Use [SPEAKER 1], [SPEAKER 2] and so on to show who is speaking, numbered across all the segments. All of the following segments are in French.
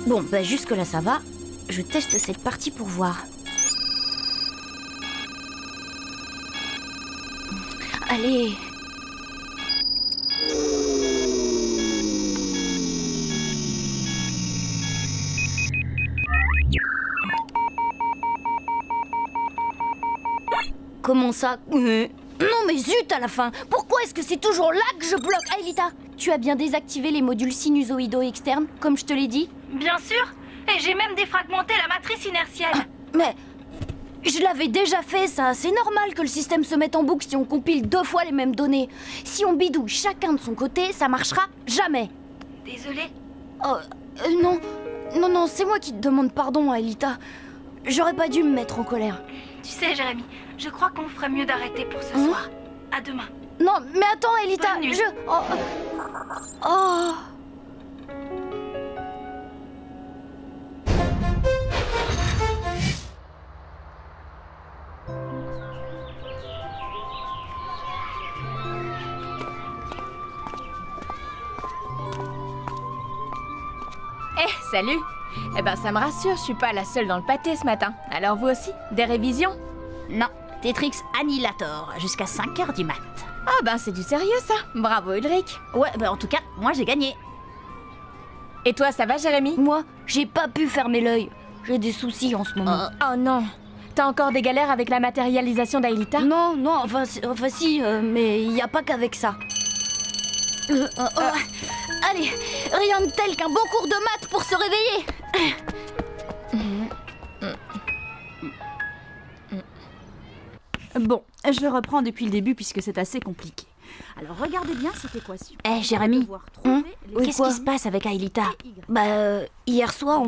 [SPEAKER 1] Bon, bah jusque-là ça va. Je teste cette partie pour voir. Allez. Comment ça? Non mais zut à la fin. Pourquoi est-ce que c'est toujours là que je bloque? Aelita, tu as bien désactivé les modules sinusoïdaux externes, comme je te l'ai dit?
[SPEAKER 2] Bien sûr. Et j'ai même défragmenté la matrice inertielle.
[SPEAKER 1] Mais je l'avais déjà fait, ça. C'est normal que le système se mette en boucle si on compile 2 fois les mêmes données. Si on bidouille chacun de son côté, ça marchera jamais.
[SPEAKER 2] Désolée.
[SPEAKER 1] Oh, non, c'est moi qui te demande pardon, Aelita. J'aurais pas dû me mettre en colère.
[SPEAKER 2] Tu sais, Jérémy, je crois qu'on ferait mieux d'arrêter pour ce soir. À demain.
[SPEAKER 1] Non, mais attends, Aelita,
[SPEAKER 2] Bonne nuit.
[SPEAKER 1] Oh.
[SPEAKER 3] Salut. Eh ben ça me rassure, je suis pas la seule dans le pâté ce matin. Alors vous aussi? Des révisions?
[SPEAKER 4] Non, Tetrix Annihilator, jusqu'à 5h du mat.
[SPEAKER 3] Ah ben c'est du sérieux ça. Bravo Ulrich.
[SPEAKER 4] Ouais, bah en tout cas, moi j'ai gagné.
[SPEAKER 3] Et toi ça va Jérémy?
[SPEAKER 1] Moi, j'ai pas pu fermer l'œil. J'ai des soucis en ce moment.
[SPEAKER 3] Oh non. T'as encore des galères avec la matérialisation d'Aelita?
[SPEAKER 1] Non, enfin si, mais y a pas qu'avec ça. Allez, rien de tel qu'un bon cours de maths pour se réveiller.
[SPEAKER 5] Bon, je reprends depuis le début puisque c'est assez compliqué. Alors regardez bien cette équation.
[SPEAKER 4] Jérémy,
[SPEAKER 1] Oui,
[SPEAKER 4] qu'est-ce
[SPEAKER 1] quoi
[SPEAKER 4] qui se passe avec Aelita?
[SPEAKER 1] Bah, hier soir,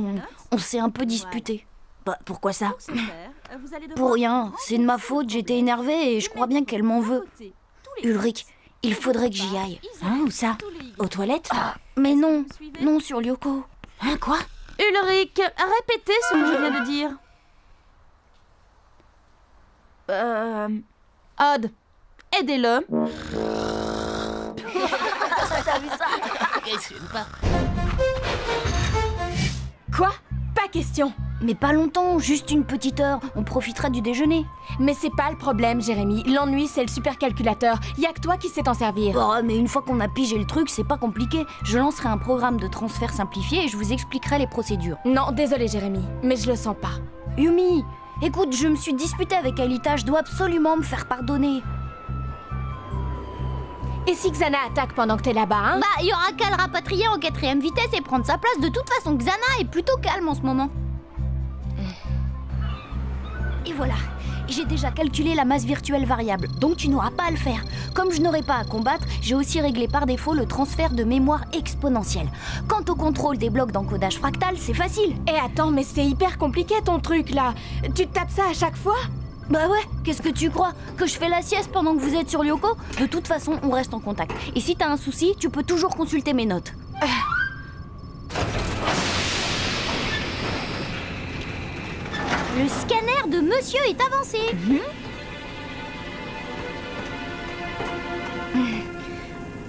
[SPEAKER 1] on s'est un peu disputé.
[SPEAKER 4] Bah, pourquoi ça?
[SPEAKER 1] Pour rien, c'est de ma faute, j'étais énervée et je crois bien qu'elle m'en veut. Ulrich, il faudrait que j'y aille.
[SPEAKER 4] Hein, où ça? Aux toilettes?
[SPEAKER 1] Mais non, sur Lyoko.
[SPEAKER 4] Hein, quoi?
[SPEAKER 5] Ulrich, répétez ce que je viens de dire. Odd, aidez-le.
[SPEAKER 1] T'as vu ça?
[SPEAKER 3] Quoi? Pas question.
[SPEAKER 1] Mais pas longtemps, juste une petite heure, on profitera du déjeuner.
[SPEAKER 3] Mais c'est pas le problème Jérémy. L'ennui c'est le supercalculateur. Y a que toi qui sais t'en servir.
[SPEAKER 1] Oh, mais une fois qu'on a pigé le truc, c'est pas compliqué. Je lancerai un programme de transfert simplifié et je vous expliquerai les procédures.
[SPEAKER 3] Non, désolé Jérémy, mais je le sens pas.
[SPEAKER 1] Yumi, écoute, je me suis disputée avec Aelita, je dois absolument me faire pardonner.
[SPEAKER 3] Et si Xana attaque pendant que t'es là-bas, hein?
[SPEAKER 1] Bah, il y aura qu'à le rapatrier en 4e vitesse et prendre sa place. De toute façon, Xana est plutôt calme en ce moment. Et voilà, j'ai déjà calculé la masse virtuelle variable, donc tu n'auras pas à le faire. Comme je n'aurai pas à combattre, j'ai aussi réglé par défaut le transfert de mémoire exponentielle. Quant au contrôle des blocs d'encodage fractal, c'est facile.
[SPEAKER 3] Eh attends, mais c'est hyper compliqué ton truc là. Tu te tapes ça à chaque fois?
[SPEAKER 1] Bah ouais, qu'est-ce que tu crois? Que je fais la sieste pendant que vous êtes sur Lyoko? De toute façon, on reste en contact. Et si t'as un souci, tu peux toujours consulter mes notes. Le scanner de monsieur est avancé.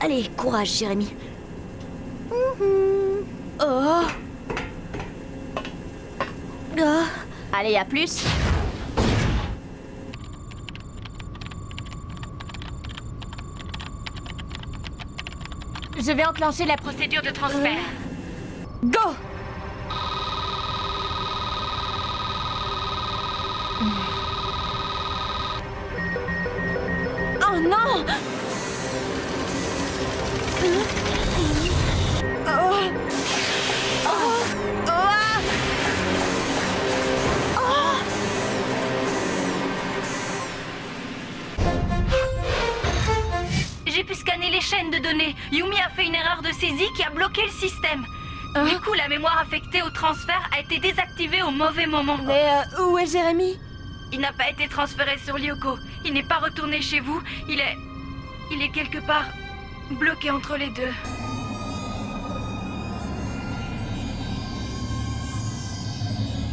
[SPEAKER 1] Allez, courage, Jérémy.
[SPEAKER 4] Allez, à plus.
[SPEAKER 3] Je vais enclencher la procédure de transfert. Go! Oh non!
[SPEAKER 2] J'ai pu scanner les chaînes de données. Yumi a fait une erreur de saisie qui a bloqué le système. Du coup, la mémoire affectée au transfert a été désactivée au mauvais moment.
[SPEAKER 3] Mais où est Jérémy?
[SPEAKER 2] Il n'a pas été transféré sur Lyoko. Il n'est pas retourné chez vous. Il est quelque part bloqué entre les deux.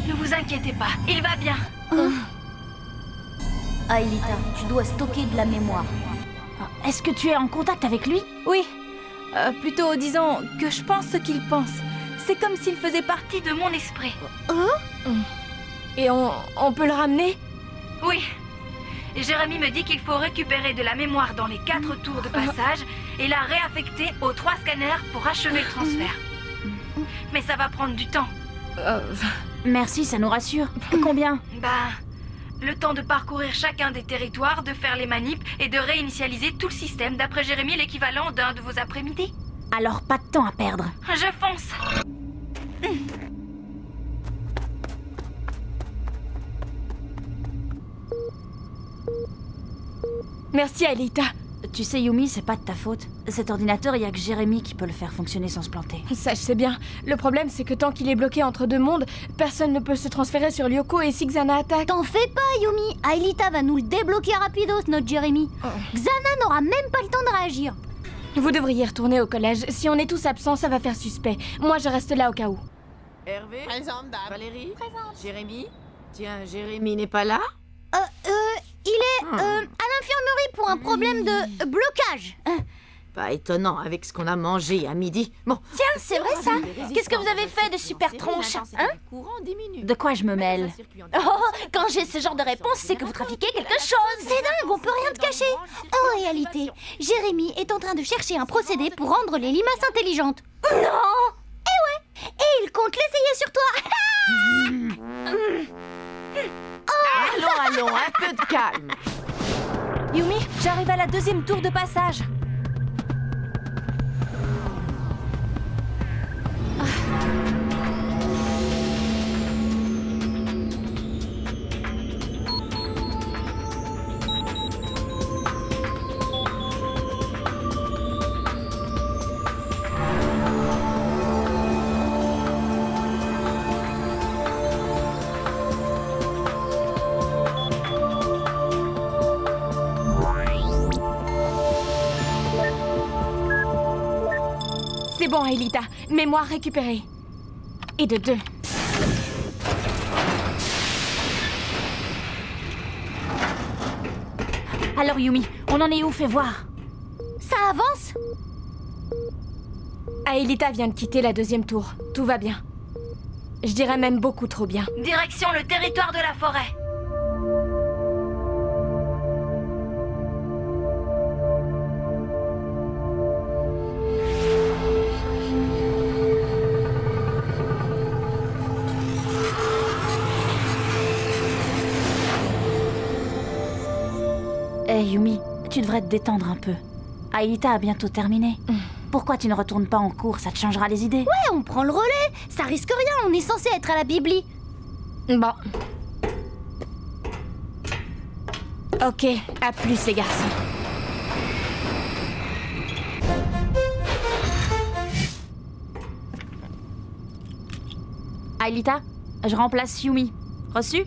[SPEAKER 2] Ne vous inquiétez pas, il va bien.
[SPEAKER 1] Aelita, tu dois stocker de la mémoire.
[SPEAKER 4] Est-ce que tu es en contact avec lui?
[SPEAKER 5] Oui. Plutôt disons que je pense ce qu'il pense.
[SPEAKER 2] C'est comme s'il faisait partie de mon esprit.
[SPEAKER 3] Et on peut le ramener?
[SPEAKER 2] Oui. Jérémy me dit qu'il faut récupérer de la mémoire dans les 4 tours de passage et la réaffecter aux 3 scanners pour achever le transfert. Mais ça va prendre du temps.
[SPEAKER 5] Merci, ça nous rassure. Combien?
[SPEAKER 2] Le temps de parcourir chacun des territoires, de faire les manips et de réinitialiser tout le système, d'après Jérémy, l'équivalent d'un de vos après-midi.
[SPEAKER 5] Alors pas de temps à perdre.
[SPEAKER 2] Je fonce.
[SPEAKER 3] Merci, Aelita.
[SPEAKER 5] Tu sais, Yumi, c'est pas de ta faute. Cet ordinateur, il y a que Jérémy qui peut le faire fonctionner sans se planter.
[SPEAKER 3] Ça, je sais bien. Le problème, c'est que tant qu'il est bloqué entre 2 mondes, personne ne peut se transférer sur Lyoko et si Xana attaque...
[SPEAKER 1] T'en fais pas, Yumi. Aelita va nous le débloquer rapidos, notre Jérémy. Xana n'aura même pas le temps de réagir.
[SPEAKER 3] Vous devriez retourner au collège. Si on est tous absents, ça va faire suspect. Moi, je reste là au cas où.
[SPEAKER 6] Hervé? Présente, dame. Valérie? Présente. Jérémy? Tiens, Jérémy n'est pas là?
[SPEAKER 1] Il est à l'infirmerie pour un problème de blocage.
[SPEAKER 6] Pas étonnant avec ce qu'on a mangé à midi. Bon.
[SPEAKER 1] Tiens, c'est vrai ça. Qu'est-ce que vous avez fait de super tronche, hein?
[SPEAKER 5] De quoi je me mêle?
[SPEAKER 1] Oh, quand j'ai ce genre de réponse, c'est que vous trafiquez quelque chose. C'est dingue, on peut rien te cacher. En réalité, Jérémy est en train de chercher un procédé pour rendre les limaces intelligentes. Non! Eh ouais! Et il compte l'essayer sur toi.
[SPEAKER 6] Allons, un peu de calme.
[SPEAKER 2] Yumi, j'arrive à la 2e tour de passage.
[SPEAKER 3] C'est bon, Aelita. Mémoire récupérée. Et de 2.
[SPEAKER 5] Alors Yumi, on en est où? Fais voir.
[SPEAKER 1] Ça avance?
[SPEAKER 3] Aelita vient de quitter la 2e tour. Tout va bien. Je dirais même beaucoup trop bien.
[SPEAKER 2] Direction le territoire de la forêt.
[SPEAKER 5] Hey Yumi, tu devrais te détendre un peu. Aelita a bientôt terminé. Pourquoi tu ne retournes pas en cours? Ça te changera les idées.
[SPEAKER 1] Ouais, on prend le relais. Ça risque rien, on est censé être à la bibli.
[SPEAKER 3] Bon. Ok, à plus les garçons.
[SPEAKER 5] Aelita, je remplace Yumi. Reçu?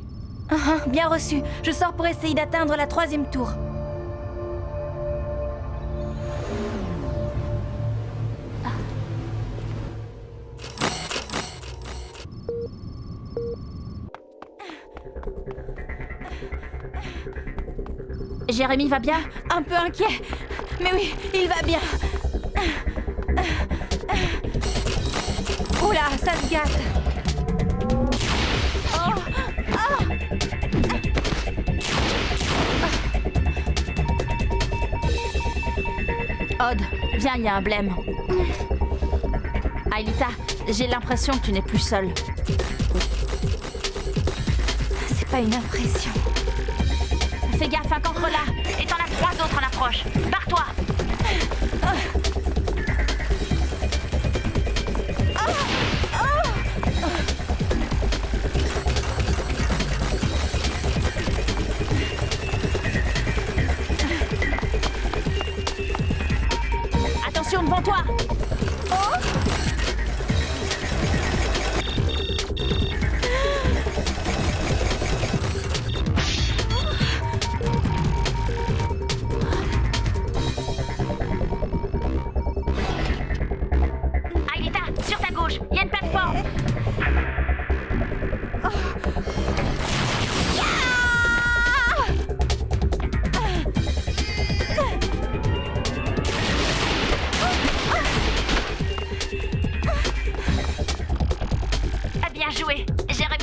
[SPEAKER 2] Bien reçu. Je sors pour essayer d'atteindre la 3e tour.
[SPEAKER 5] Jérémy va bien?
[SPEAKER 2] Un peu inquiet. Mais oui, il va bien. Oula, ça se gâte.
[SPEAKER 5] Odd, viens, il y a un blême. Aelita, j'ai l'impression que tu n'es plus seule.
[SPEAKER 2] C'est pas une impression.
[SPEAKER 5] Fais gaffe, un cancre là. Et t'en as 3 autres en approche. Barre-toi. Attention devant toi.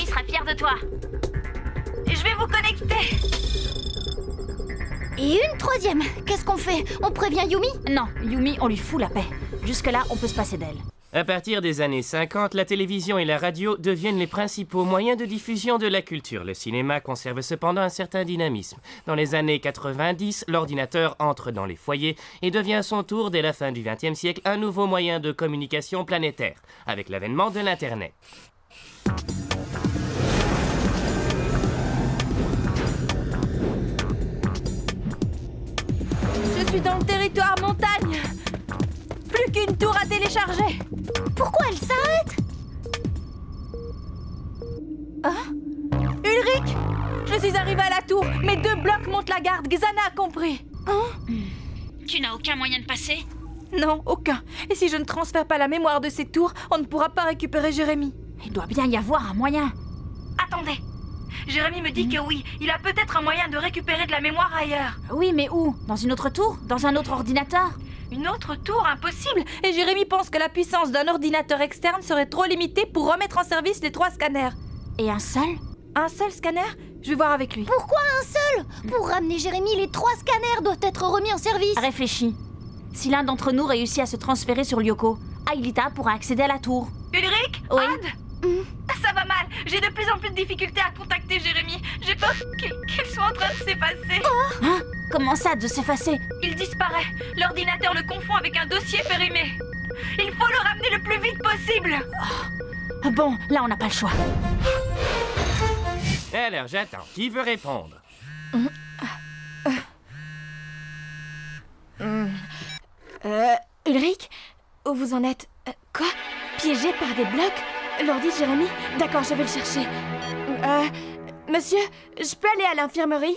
[SPEAKER 5] sera fier de toi.
[SPEAKER 2] Je vais vous connecter.
[SPEAKER 1] Et une troisième. Qu'est-ce qu'on fait? On prévient Yumi?
[SPEAKER 5] Non, Yumi, on lui fout la paix. Jusque-là, on peut se passer d'elle.
[SPEAKER 7] À partir des années 50, la télévision et la radio deviennent les principaux moyens de diffusion de la culture. Le cinéma conserve cependant un certain dynamisme. Dans les années 90, l'ordinateur entre dans les foyers et devient à son tour, dès la fin du XXe siècle, un nouveau moyen de communication planétaire, avec l'avènement de l'Internet.
[SPEAKER 3] Je suis dans le territoire montagne. Plus qu'une tour à télécharger.
[SPEAKER 1] Pourquoi elle s'arrête?
[SPEAKER 3] Ulrich, je suis arrivée à la tour. Mes 2 blocs montent la garde. Xana a compris.
[SPEAKER 4] Tu n'as aucun moyen de passer?
[SPEAKER 3] Non, aucun. Et si je ne transfère pas la mémoire de ces tours, on ne pourra pas récupérer Jérémie.
[SPEAKER 5] Il doit bien y avoir un moyen.
[SPEAKER 2] Attendez. Jérémie me dit que oui, il a peut-être un moyen de récupérer de la mémoire ailleurs.
[SPEAKER 5] Oui, mais où? Dans une autre tour? Dans un autre ordinateur?
[SPEAKER 2] Une autre tour, impossible.
[SPEAKER 3] Et Jérémie pense que la puissance d'un ordinateur externe serait trop limitée pour remettre en service les 3 scanners.
[SPEAKER 5] Et un seul?
[SPEAKER 3] Un seul scanner? Je vais voir avec lui.
[SPEAKER 1] Pourquoi un seul? Pour ramener Jérémie, les 3 scanners doivent être remis en service.
[SPEAKER 5] Réfléchis. Si l'un d'entre nous réussit à se transférer sur Lyoko, Aelita pourra accéder à la tour.
[SPEAKER 2] Ulrich?
[SPEAKER 5] Oui.
[SPEAKER 2] Odd? Ça va mal. J'ai de plus en plus de difficultés à contacter Jérémie. J'ai peur qu'il soit en train de s'effacer.
[SPEAKER 5] Hein? Comment ça, de s'effacer?
[SPEAKER 2] Il disparaît. L'ordinateur le confond avec un dossier périmé. Il faut le ramener le plus vite possible.
[SPEAKER 5] Bon, là, on n'a pas le choix.
[SPEAKER 7] Alors, j'attends. Qui veut répondre?
[SPEAKER 3] Ulrich, où vous en êtes? Quoi? Piégé par des blocs? L'ordi de Jérémie? D'accord, je vais le chercher. Monsieur, je peux aller à l'infirmerie?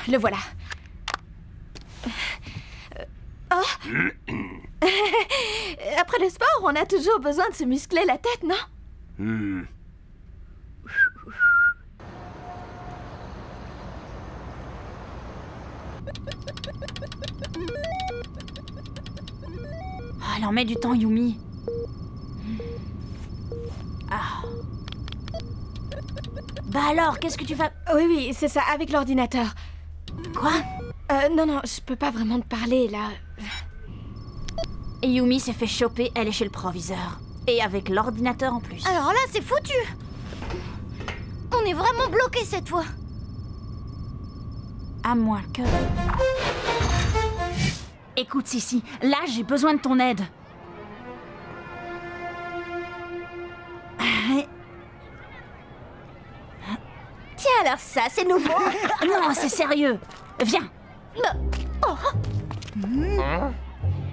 [SPEAKER 3] Le voilà. Après le sport, on a toujours besoin de se muscler la tête, non?
[SPEAKER 5] Ah, elle en met du temps, Yumi. Ah. Bah alors, qu'est-ce que tu vas...
[SPEAKER 3] Oui, c'est ça, avec l'ordinateur.
[SPEAKER 5] Quoi?
[SPEAKER 3] Non, je peux pas vraiment te parler, là.
[SPEAKER 5] Et Yumi s'est fait choper, elle est chez le proviseur. Et avec l'ordinateur en plus.
[SPEAKER 1] Alors là, c'est foutu. On est vraiment bloqué cette fois.
[SPEAKER 5] À moins que... Écoute, Sissi, là, j'ai besoin de ton aide.
[SPEAKER 1] Tiens, alors ça, c'est nouveau.
[SPEAKER 5] Non, c'est sérieux. Viens.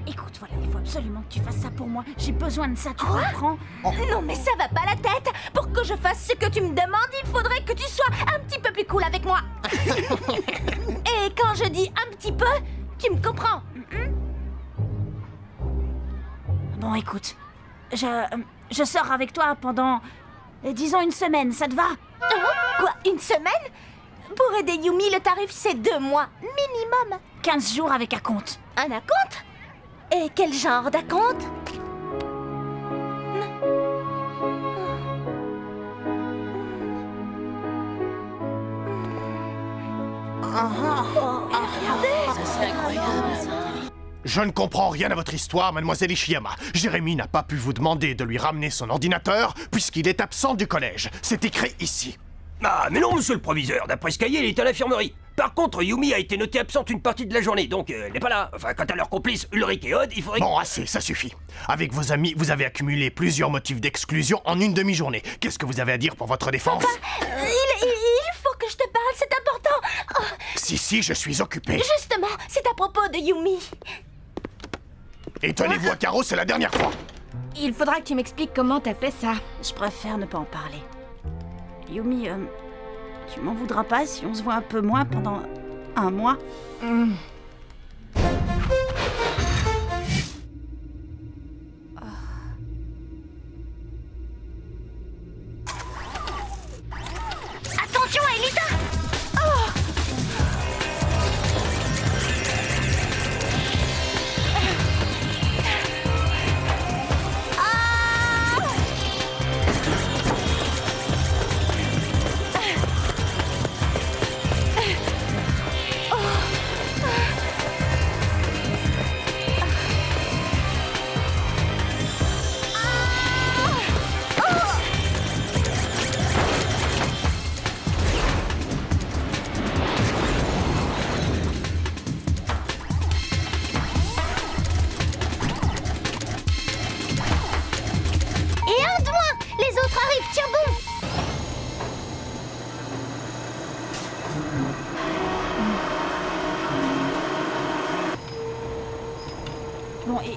[SPEAKER 5] Écoute, voilà, il faut absolument que tu fasses ça pour moi. J'ai besoin de ça, tu comprends?
[SPEAKER 1] Non, mais ça va pas la tête. Pour que je fasse ce que tu me demandes, il faudrait que tu sois un petit peu plus cool avec moi. Et quand je dis un petit peu, tu me comprends?
[SPEAKER 5] Bon, écoute, je sors avec toi pendant, disons, une semaine, ça te va?
[SPEAKER 1] Quoi, une semaine? Pour aider Yumi, le tarif, c'est 2 mois minimum.
[SPEAKER 5] 15 jours avec acompte.
[SPEAKER 1] Un acompte? Et quel genre d'acompte?
[SPEAKER 8] Je ne comprends rien à votre histoire, mademoiselle Ishiyama. Jérémie n'a pas pu vous demander de lui ramener son ordinateur puisqu'il est absent du collège. C'est écrit ici.
[SPEAKER 9] Ah, mais non, monsieur le proviseur. D'après ce cahier, il est à l'infirmerie. Par contre, Yumi a été notée absente une partie de la journée, donc elle n'est pas là. Enfin, quant à leurs complices, Ulrich et Odd, il faudrait...
[SPEAKER 8] Bon, assez, ça suffit. Avec vos amis, vous avez accumulé plusieurs motifs d'exclusion en une demi-journée. Qu'est-ce que vous avez à dire pour votre défense?
[SPEAKER 1] Il faut que je te parle, c'est important.
[SPEAKER 8] Si, je suis occupé.
[SPEAKER 1] Justement, c'est à propos de Yumi.
[SPEAKER 8] Et tenez-vous à carreau, c'est la dernière fois.
[SPEAKER 3] Il faudra que tu m'expliques comment t'as fait ça.
[SPEAKER 5] Je préfère ne pas en parler. Yumi, tu m'en voudras pas si on se voit un peu moins pendant 1 mois?
[SPEAKER 1] Attention, Aelita!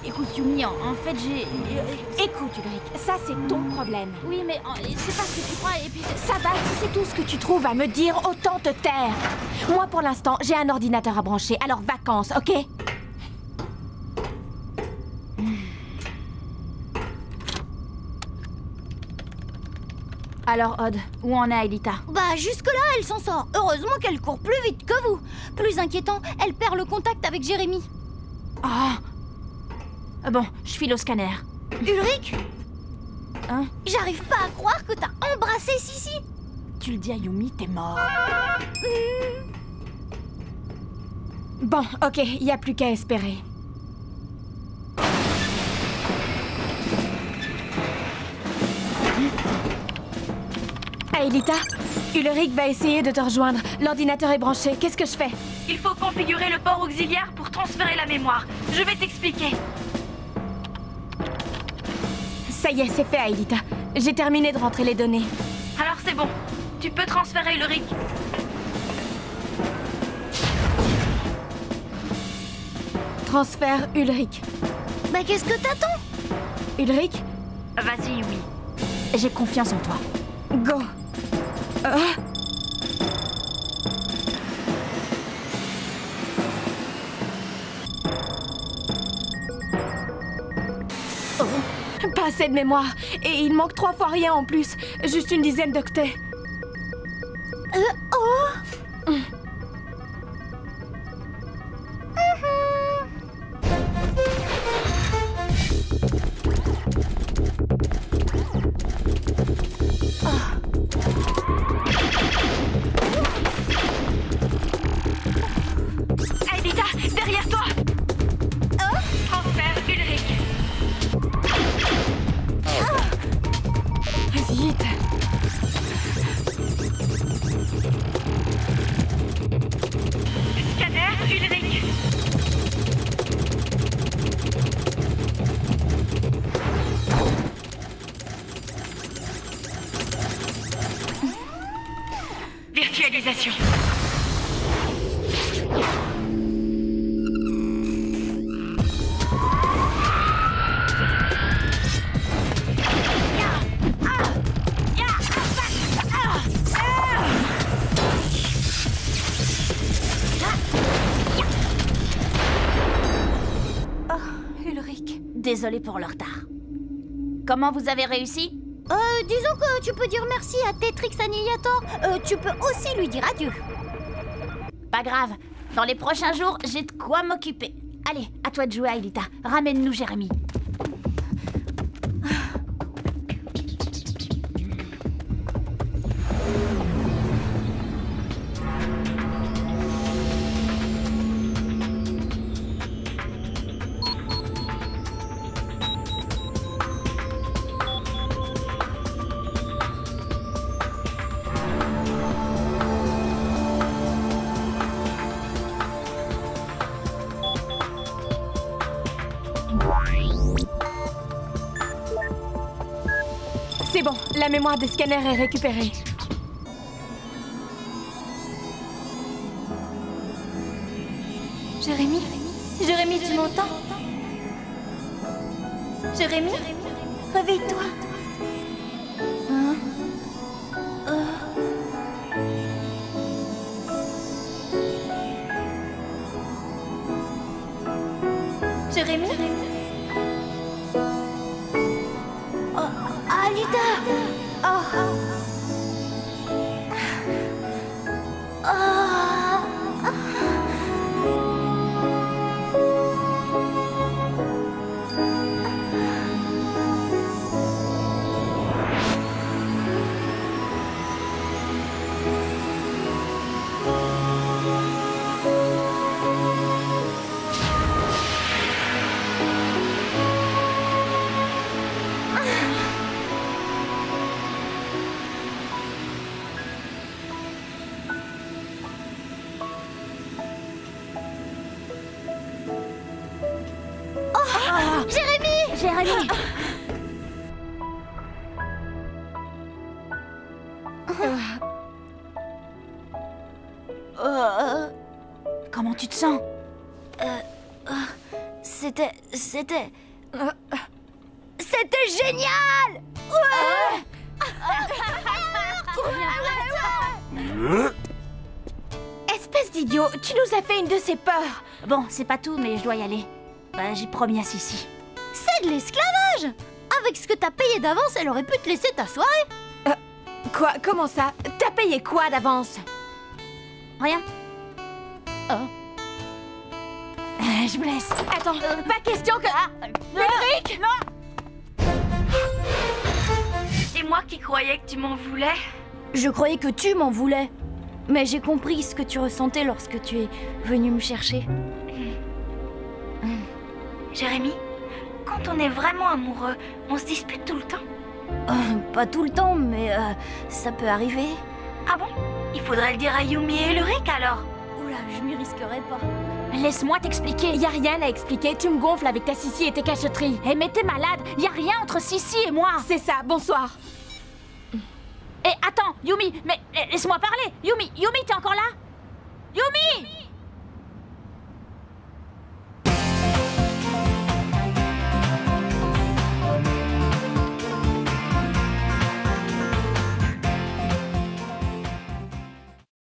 [SPEAKER 4] écoute Yumi, en fait j'ai...
[SPEAKER 3] Écoute Ulrich, ça c'est ton problème.
[SPEAKER 4] Oui, mais c'est pas ce que tu crois, et puis...
[SPEAKER 3] Ça va, si c'est tout ce que tu trouves à me dire, autant te taire. Moi pour l'instant, j'ai un ordinateur à brancher, alors vacances, ok?
[SPEAKER 4] Alors Odd, où en est Aelita?
[SPEAKER 1] Bah jusque-là, elle s'en sort. Heureusement qu'elle court plus vite que vous. Plus inquiétant, elle perd le contact avec Jérémy.
[SPEAKER 4] Bon, je file au scanner.
[SPEAKER 1] Ulrich?
[SPEAKER 4] Hein?
[SPEAKER 1] J'arrive pas à croire que t'as embrassé Sissi.
[SPEAKER 4] Tu le dis à Yumi, t'es mort.
[SPEAKER 3] Bon, ok, y a plus qu'à espérer. Aelita, Ulrich va essayer de te rejoindre. L'ordinateur est branché. Qu'est-ce que je fais?
[SPEAKER 2] Il faut configurer le port auxiliaire pour transférer la mémoire. Je vais t'expliquer.
[SPEAKER 3] Ça y est, c'est fait, Aelita. J'ai terminé de rentrer les données.
[SPEAKER 2] Alors c'est bon. Tu peux transférer Ulrich.
[SPEAKER 3] Transfert Ulrich.
[SPEAKER 1] Bah qu'est-ce que t'attends?
[SPEAKER 3] Ulrich,
[SPEAKER 2] Vas-y, Yumi.
[SPEAKER 3] j'ai confiance en toi. Go. Pas assez de mémoire. Et il manque 3 fois rien en plus. Juste une dizaine d'octets.
[SPEAKER 2] Aelita, derrière toi. Transfert Ulrich.
[SPEAKER 3] Vite.
[SPEAKER 2] Scanner Ulrich. Virtualisation.
[SPEAKER 3] Ulrich.
[SPEAKER 4] Désolée pour le retard. Comment vous avez réussi?
[SPEAKER 1] Disons que tu peux dire merci à Tetrix Annihilator. Tu peux aussi lui dire adieu.
[SPEAKER 4] Pas grave. Dans les prochains jours, j'ai de quoi m'occuper. Allez, à toi de jouer, Aelita. Ramène-nous Jérémy.
[SPEAKER 3] C'est bon, la mémoire des scanners est récupérée.
[SPEAKER 1] Jérémy? Jérémy, tu m'entends? Jérémy? Réveille-toi. Hein? Jérémy? Alita!
[SPEAKER 4] Jérémy! Comment tu te sens?
[SPEAKER 1] C'était génial! Ouais!
[SPEAKER 3] Espèce d'idiot, tu nous as fait une de ces peurs.
[SPEAKER 4] Bon, c'est pas tout, mais je dois y aller. J'ai promis à Sissi.
[SPEAKER 1] C'est de l'esclavage! Avec ce que t'as payé d'avance, elle aurait pu te laisser ta soirée.
[SPEAKER 3] Quoi? Comment ça? T'as payé quoi d'avance?
[SPEAKER 4] Rien. Je vous laisse.
[SPEAKER 3] Attends, pas question que... Ulrich!
[SPEAKER 2] C'est moi qui croyais que tu m'en voulais.
[SPEAKER 1] Je croyais que tu m'en voulais. Mais j'ai compris ce que tu ressentais lorsque tu es venu me chercher.
[SPEAKER 2] Jérémy, quand on est vraiment amoureux, on se dispute tout le temps.
[SPEAKER 1] Pas tout le temps, mais ça peut arriver.
[SPEAKER 2] Ah bon? Il faudrait le dire à Yumi et Ulrich alors.
[SPEAKER 1] Oula, je m'y risquerais pas.
[SPEAKER 4] Laisse-moi t'expliquer.
[SPEAKER 3] Y a rien à expliquer, tu me gonfles avec ta Sissi et tes cacheteries.
[SPEAKER 4] Eh mais t'es malade, y a rien entre Sissi et moi.
[SPEAKER 3] C'est ça, bonsoir.
[SPEAKER 4] Eh attends, Yumi, mais laisse-moi parler. Yumi, t'es encore là? Yumi!